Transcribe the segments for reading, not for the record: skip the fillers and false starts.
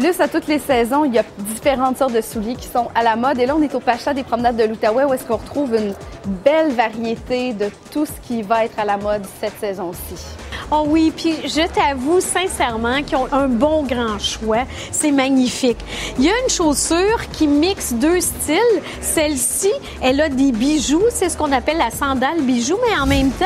Plus, à toutes les saisons, il y a différentes sortes de souliers qui sont à la mode. Et là, on est au Pacha des promenades de l'Outaouais où est-ce qu'on retrouve une belle variété de tout ce qui va être à la mode cette saison-ci. Oh oui, puis je t'avoue sincèrement qu'ils ont un bon grand choix. C'est magnifique. Il y a une chaussure qui mixe deux styles. Celle-ci, elle a des bijoux. C'est ce qu'on appelle la sandale bijou, mais en même temps,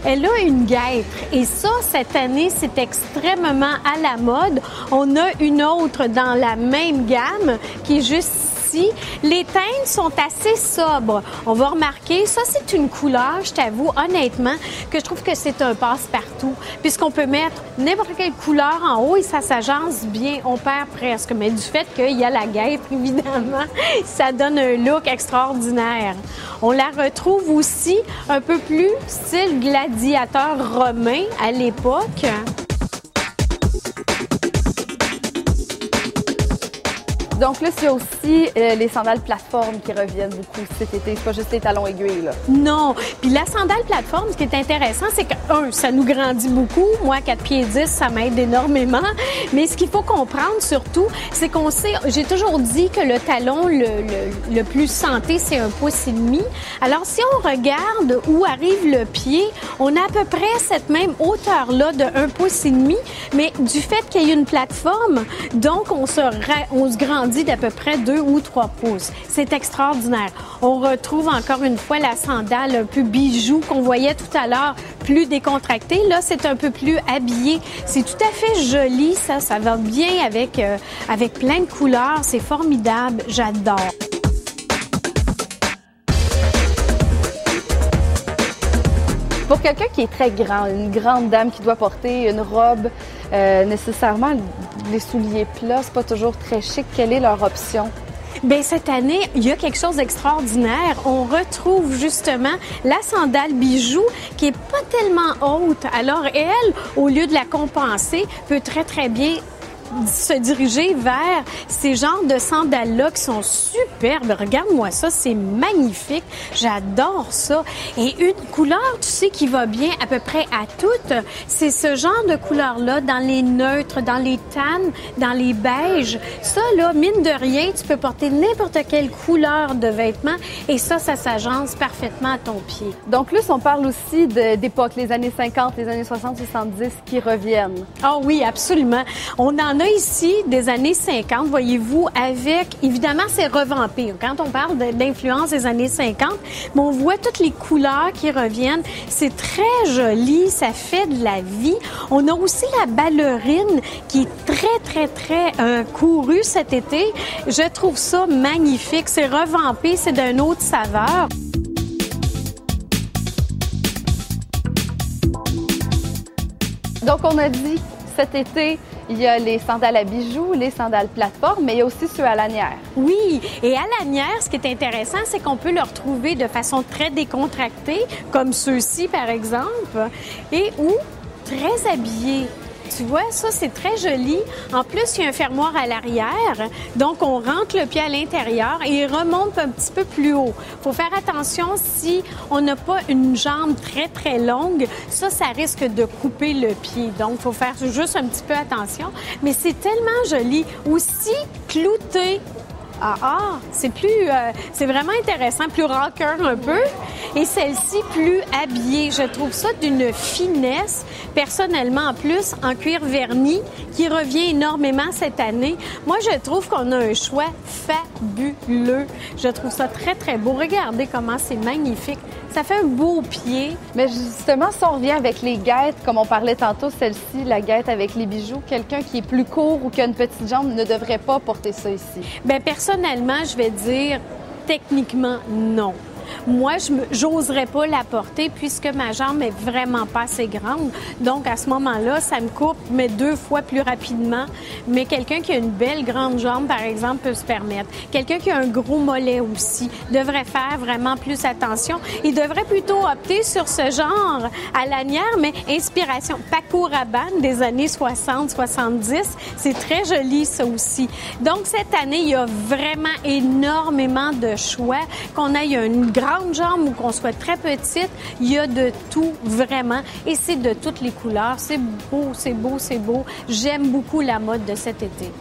elle a une guêtre. Et ça, cette année, c'est extrêmement à la mode. On a une autre dans la même gamme qui est juste ici. Les teintes sont assez sobres. On va remarquer, ça, c'est une couleur, je t'avoue, honnêtement, que je trouve que c'est un passe-partout, puisqu'on peut mettre n'importe quelle couleur en haut et ça s'agence bien. On perd presque. Mais du fait qu'il y a la guêtre, évidemment, ça donne un look extraordinaire. On la retrouve aussi un peu plus style gladiateur romain à l'époque. Donc là, il y a aussi les sandales plateformes qui reviennent beaucoup cet été. C'est pas juste les talons aiguilles, là. Non. Puis la sandale plateforme, ce qui est intéressant, c'est que, ça nous grandit beaucoup. Moi, 4 pieds 10, ça m'aide énormément. Mais ce qu'il faut comprendre surtout, c'est qu'on sait, j'ai toujours dit que le talon le plus santé, c'est 1,5 pouces. Alors, si on regarde où arrive le pied, on a à peu près cette même hauteur-là de 1,5 pouces, mais du fait qu'il y ait une plateforme, donc on se grandit d'à peu près 2 ou 3 pouces. C'est extraordinaire. On retrouve encore une fois la sandale un peu bijou qu'on voyait tout à l'heure, plus décontractée. Là, c'est un peu plus habillé. C'est tout à fait joli, ça. Ça va bien avec plein de couleurs. C'est formidable. J'adore. Pour quelqu'un qui est très grand, une grande dame qui doit porter une robe, nécessairement les souliers plats, c'est pas toujours très chic. Quelle est leur option? Bien, cette année, il y a quelque chose d'extraordinaire. On retrouve justement la sandale bijou qui est pas tellement haute. Alors, elle, au lieu de la compenser, peut très, très bien se diriger vers ces genres de sandales-là qui sont superbes. Regarde-moi ça, c'est magnifique. J'adore ça. Et une couleur, tu sais, qui va bien à peu près à toutes, c'est ce genre de couleur-là dans les neutres, dans les tannes, dans les beiges. Ça, là, mine de rien, tu peux porter n'importe quelle couleur de vêtements et ça s'agence parfaitement à ton pied. Donc là, on parle aussi d'époque, les années 50, les années 60, 70 qui reviennent. Ah oui, absolument. On en a ici des années 50, voyez-vous, avec, évidemment, c'est revampé. Quand on parle d'influence des années 50, mais on voit toutes les couleurs qui reviennent. C'est très joli, ça fait de la vie. On a aussi la ballerine qui est très, très, très courue cet été. Je trouve ça magnifique. C'est revampé, c'est d'une autre saveur. Donc, on a dit cet été, il y a les sandales à bijoux, les sandales plateformes, mais il y a aussi ceux à lanière. Oui, et à lanière, ce qui est intéressant, c'est qu'on peut le retrouver de façon très décontractée, comme ceux-ci, par exemple, et ou très habillés. Tu vois, ça, c'est très joli. En plus, il y a un fermoir à l'arrière. Donc, on rentre le pied à l'intérieur et il remonte un petit peu plus haut. Il faut faire attention si on n'a pas une jambe très, très longue. Ça risque de couper le pied. Donc, il faut faire juste un petit peu attention. Mais c'est tellement joli. Aussi, clouté. C'est vraiment intéressant, plus rocker un peu. Et celle-ci, plus habillée. Je trouve ça d'une finesse, personnellement, en plus, en cuir verni, qui revient énormément cette année. Moi, je trouve qu'on a un choix fabuleux. Je trouve ça très, très beau. Regardez comment c'est magnifique. Ça fait un beau pied. Mais justement, si on revient avec les guêtres, comme on parlait tantôt, celle-ci, la guêtre avec les bijoux, quelqu'un qui est plus court ou qui a une petite jambe ne devrait pas porter ça ici. Bien, personnellement, je vais dire techniquement non. Moi, j'oserais pas la porter puisque ma jambe est vraiment pas assez grande. Donc, à ce moment-là, ça me coupe, mais 2 fois plus rapidement. Mais quelqu'un qui a une belle grande jambe, par exemple, peut se permettre. Quelqu'un qui a un gros mollet aussi devrait faire vraiment plus attention. Il devrait plutôt opter sur ce genre à lanière, mais inspiration Paco Rabanne des années 60-70. C'est très joli, ça aussi. Donc, cette année, il y a vraiment énormément de choix. Qu'on aille une grande jambe ou qu'on soit très petite, il y a de tout vraiment et c'est de toutes les couleurs. C'est beau, c'est beau, c'est beau. J'aime beaucoup la mode de cet été.